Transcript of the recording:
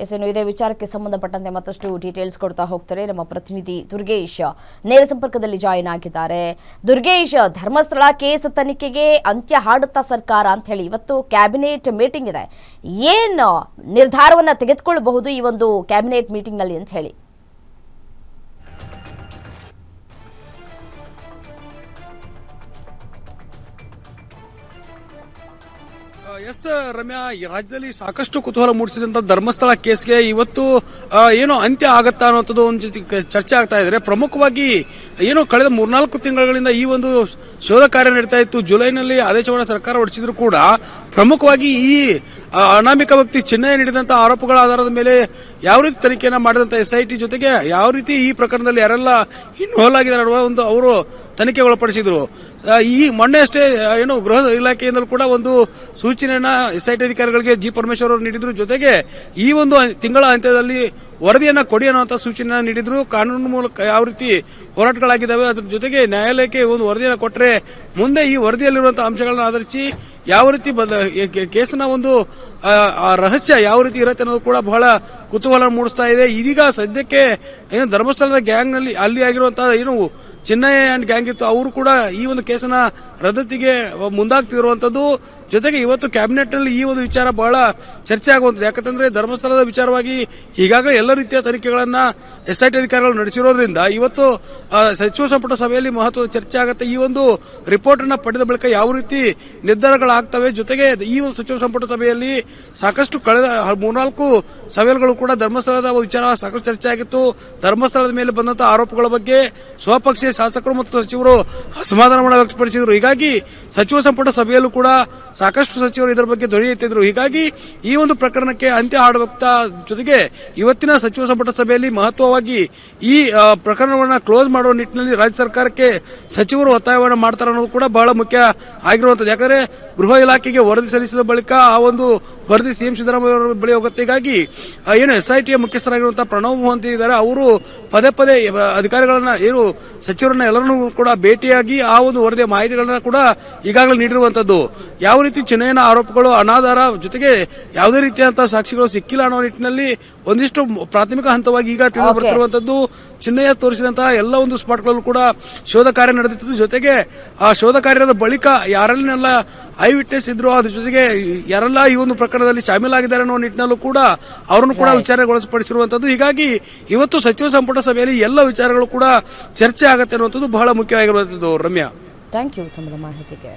ಇನ್ನು ಇದೇ ವಿಚಾರಕ್ಕೆ ಸಂಬಂಧಪಟ್ಟಂತೆ ಮತ್ತಷ್ಟು ಡೀಟೇಲ್ಸ್ ಕೊಡ್ತಾ ಹೋಗ್ತಾರೆ ನಮ್ಮ ಪ್ರತಿನಿಧಿ ದುರ್ಗೇಶ್ ನೇರ ಸಂಪರ್ಕದಲ್ಲಿ ಜಾಯಿನ್ ಆಗಿದ್ದಾರೆ. ದುರ್ಗೇಶ್, ಧರ್ಮಸ್ಥಳ ಕೇಸ್ ತನಿಖೆಗೆ ಅಂತ್ಯ ಹಾಡುತ್ತಾ ಸರ್ಕಾರ ಅಂತ ಹೇಳಿ ಇವತ್ತು ಕ್ಯಾಬಿನೆಟ್ ಮೀಟಿಂಗ್ ಇದೆ. ಏನು ನಿರ್ಧಾರವನ್ನ ತೆಗೆದುಕೊಳ್ಳಬಹುದು ಈ ಒಂದು ಕ್ಯಾಬಿನೆಟ್ ಮೀಟಿಂಗ್ ನಲ್ಲಿ ಅಂತ ಹೇಳಿ? ಎಸ್ ರಮ್ಯಾ, ರಾಜ್ಯದಲ್ಲಿ ಸಾಕಷ್ಟು ಕುತೂಹಲ ಮೂಡಿಸಿದಂತ ಧರ್ಮಸ್ಥಳ ಕೇಸ್ಗೆ ಇವತ್ತು ಏನೋ ಅಂತ್ಯ ಆಗತ್ತಾ ಅನ್ನೋದು ಒಂದು ಜೊತೆ ಚರ್ಚೆ ಆಗ್ತಾ ಇದ್ರೆ. ಪ್ರಮುಖವಾಗಿ ಏನು ಕಳೆದ 3-4 ತಿಂಗಳಿಂದ ಈ ಒಂದು ಶೋಧ ಕಾರ್ಯ ನಡೀತಾ ಇತ್ತು. ಜುಲೈನಲ್ಲಿ ಆದೇಶವನ್ನು ಸರ್ಕಾರ ಹೊರಡಿಸಿದ್ರು ಕೂಡ ಪ್ರಮುಖವಾಗಿ ಈ ಅನಾಮಿಕ ವ್ಯಕ್ತಿ ಚಿನ್ನಯ್ಯ ನೀಡಿದಂತ ಆರೋಪಗಳ ಆಧಾರದ ಮೇಲೆ ಯಾವ ರೀತಿ ತನಿಖೆಯನ್ನ ಮಾಡಿದಂತ SIT ಜೊತೆಗೆ ಯಾವ ರೀತಿ ಈ ಪ್ರಕರಣದಲ್ಲಿ ಯಾರೆಲ್ಲ ಇನ್ವಾಲ್ವ್ ಆಗಿದ್ದಾರೆ ಒಂದು ಅವರು ತನಿಖೆ ಒಳಪಡಿಸಿದ್ರು. ಈ ಮೊನ್ನೆ ಅಷ್ಟೇ ಏನು ಗೃಹ ಇಲಾಖೆಯಿಂದಲೂ ಕೂಡ ಒಂದು ಸೂಚನೆಯನ್ನ SIT ಅಧಿಕಾರಿಗಳಿಗೆ ಜಿ ಪರಮೇಶ್ವರ್ ಅವರು ನೀಡಿದ್ರು. ಜೊತೆಗೆ ಈ ಒಂದು ತಿಂಗಳ ಅಂತ್ಯದಲ್ಲಿ ವರದಿಯನ್ನ ಕೊಡಿ ಅನ್ನುವಂತ ಸೂಚನೆ ನೀಡಿದ್ರು. ಕಾನೂನು ಮೂಲಕ ಯಾವ ರೀತಿ ಹೋರಾಟಗಳಾಗಿದ್ದಾವೆ ಅದ್ರ ಜೊತೆಗೆ ನ್ಯಾಯಾಲಯಕ್ಕೆ ಒಂದು ವರದಿಯನ್ನು ಕೊಟ್ಟರೆ ಮುಂದೆ ಈ ವರದಿಯಲ್ಲಿರುವಂತಹ ಅಂಶಗಳನ್ನ ಆಧರಿಸಿ ಯಾವ ರೀತಿ ಕೇಸಿನ ಒಂದು ರಹಸ್ಯ ಯಾವ ರೀತಿ ಇರುತ್ತೆ ಅನ್ನೋದು ಕೂಡ ಬಹಳ ಕುತೂಹಲ ಮೂಡಿಸ್ತಾ ಇದೆ. ಇದೀಗ ಸದ್ಯಕ್ಕೆ ಏನು ಧರ್ಮಸ್ಥಳದ ಗ್ಯಾಂಗ್ ನಲ್ಲಿ ಅಲ್ಲಿ ಆಗಿರುವಂತಹ ಏನು ಚಿನ್ನಯ್ಯ ಅಂಡ್ ಗ್ಯಾಂಗ್ ಇತ್ತು, ಅವರು ಕೂಡ ಈ ಒಂದು ಕೇಸನ್ನ ರದ್ದತಿಗೆ ಮುಂದಾಗ್ತಿರುವಂತದ್ದು. ಜೊತೆಗೆ ಇವತ್ತು ಕ್ಯಾಬಿನೆಟ್ ನಲ್ಲಿ ಈ ಒಂದು ವಿಚಾರ ಬಹಳ ಚರ್ಚೆ ಆಗುವಂತದ್ದು. ಯಾಕಂತಂದ್ರೆ ಧರ್ಮಸ್ಥಳದ ವಿಚಾರವಾಗಿ ಈಗಾಗಲೇ ಎಲ್ಲ ರೀತಿಯ ತನಿಖೆಗಳನ್ನ SIT ಅಧಿಕಾರಿಗಳು ನಡೆಸಿರೋದ್ರಿಂದ ಇವತ್ತು ಸಚಿವ ಸಂಪುಟ ಸಭೆಯಲ್ಲಿ ಮಹತ್ವದ ಚರ್ಚೆ ಆಗುತ್ತೆ. ಈ ಒಂದು ರಿಪೋರ್ಟ್ ಅನ್ನ ಪಡೆದ ಬಳಿಕ ಯಾವ ರೀತಿ ನಿರ್ಧಾರಗಳಾಗ್ತವೆ. ಜೊತೆಗೆ ಈ ಒಂದು ಸಚಿವ ಸಂಪುಟ ಸಭೆಯಲ್ಲಿ ಸಾಕಷ್ಟು ಕಳೆದ 3-4 ಸಭೆಗಳು ಕೂಡ ಧರ್ಮಸ್ಥಳದ ವಿಚಾರ ಸಾಕಷ್ಟು ಚರ್ಚೆ ಆಗಿತ್ತು. ಧರ್ಮಸ್ಥಳದ ಮೇಲೆ ಬಂದಂತಹ ಆರೋಪಗಳ ಬಗ್ಗೆ ಸ್ವಪಕ್ಷೀಯ ಶಾಸಕರು ಮತ್ತು ಸಚಿವರು ಅಸಮಾಧಾನವನ್ನು ವ್ಯಕ್ತಪಡಿಸಿದರು. ಹೀಗಾಗಿ ಸಚಿವ ಸಂಪುಟ ಸಭೆಯಲ್ಲೂ ಕೂಡ ಸಾಕಷ್ಟು ಸಚಿವರು ಇದರ ಬಗ್ಗೆ ಧ್ವನಿ ಎತ್ತಿದ್ರು. ಹೀಗಾಗಿ ಈ ಒಂದು ಪ್ರಕರಣಕ್ಕೆ ಅಂತ್ಯ ಹಾಡುತ್ತಾ ಜೊತೆಗೆ ಇವತ್ತಿನ ಸಚಿವ ಸಂಪುಟ ಸಭೆಯಲ್ಲಿ ಮಹತ್ವವಾಗಿ ಈ ಪ್ರಕರಣವನ್ನು ಕ್ಲೋಸ್ ಮಾಡುವ ನಿಟ್ಟಿನಲ್ಲಿ ರಾಜ್ಯ ಸರ್ಕಾರಕ್ಕೆ ಸಚಿವರು ಒತ್ತಾಯವನ್ನು ಮಾಡ್ತಾರೆ ಅನ್ನೋದು ಕೂಡ ಬಹಳ ಮುಖ್ಯ ಆಗಿರುವಂತದ್ದು. ಯಾಕಂದ್ರೆ ಗೃಹ ಇಲಾಖೆಗೆ ವರದಿ ಸಲ್ಲಿಸಿದ ಬಳಿಕ ಆ ಒಂದು ವರದಿ CM ಸಿದ್ದರಾಮಯ್ಯ ಅವರ ಬಳಿ ಹೋಗುತ್ತೆ. ಹೀಗಾಗಿ ಏನು SIT ಮುಖ್ಯಸ್ಥರಾಗಿರುವಂತಹ ಪ್ರಣವ್ ಮೋಹಂತಿ ಇದ್ದಾರೆ, ಅವರು ಪದೇ ಪದೇ ಅಧಿಕಾರಿಗಳನ್ನ ಏನು ಸಚಿವರನ್ನ ಎಲ್ಲರನ್ನೂ ಕೂಡ ಭೇಟಿಯಾಗಿ ಆ ಒಂದು ವರದಿಯ ಮಾಹಿತಿಗಳನ್ನ ಕೂಡ ಈಗಾಗಲೇ ನೀಡಿರುವಂತದ್ದು. ಯಾವ ರೀತಿ ಚಿನ್ನಯ್ಯನ ಆರೋಪಗಳು ಅನಾಧಾರ, ಜೊತೆಗೆ ಯಾವುದೇ ರೀತಿಯಂತಹ ಸಾಕ್ಷಿಗಳು ಸಿಕ್ಕಿಲ್ಲ ಅನ್ನೋ ನಿಟ್ಟಿನಲ್ಲಿ ಒಂದಿಷ್ಟು ಪ್ರಾಥಮಿಕ ಹಂತವಾಗಿ ಈಗ ತಿಳಿದು ಬರ್ತಿರುವಂತದ್ದು. ಚಿನ್ನಯ್ಯ ತೋರಿಸಿದಂತಹ ಎಲ್ಲ ಒಂದು ಸ್ಪಾಟ್ಗಳಲ್ಲೂ ಕೂಡ ಶೋಧ ಕಾರ್ಯ ನಡೆದಿತ್ತು. ಜೊತೆಗೆ ಆ ಶೋಧ ಕಾರ್ಯದ ಬಳಿಕ ಯಾರನ್ನೆಲ್ಲ ಐ ವಿಟ್ನೆಸ್ ಇದ್ರು, ಅದ್ರ ಜೊತೆಗೆ ಯಾರೆಲ್ಲ ಈ ಒಂದು ಪ್ರಕರಣದಲ್ಲಿ ಶಾಮೀಲಾಗಿದ್ದಾರೆ ಅನ್ನೋ ನಿಟ್ಟಿನಲ್ಲೂ ಕೂಡ ಅವರನ್ನು ಕೂಡ ವಿಚಾರಗೊಳಿಸಪಡಿಸಿರುವಂತದ್ದು. ಹೀಗಾಗಿ ಇವತ್ತು ಸಚಿವ ಸಂಪುಟ ಸಭೆಯಲ್ಲಿ ಎಲ್ಲ ವಿಚಾರಗಳು ಕೂಡ ಚರ್ಚೆ ಆಗತ್ತೆ ಅನ್ನುವಂಥದ್ದು ಬಹಳ ಮುಖ್ಯವಾಗಿರುವಂತದ್ದು. ರಮ್ಯಾ, ಥ್ಯಾಂಕ್ ಯು ತಮ್ಮ ಮಾಹಿತಿಗೆ.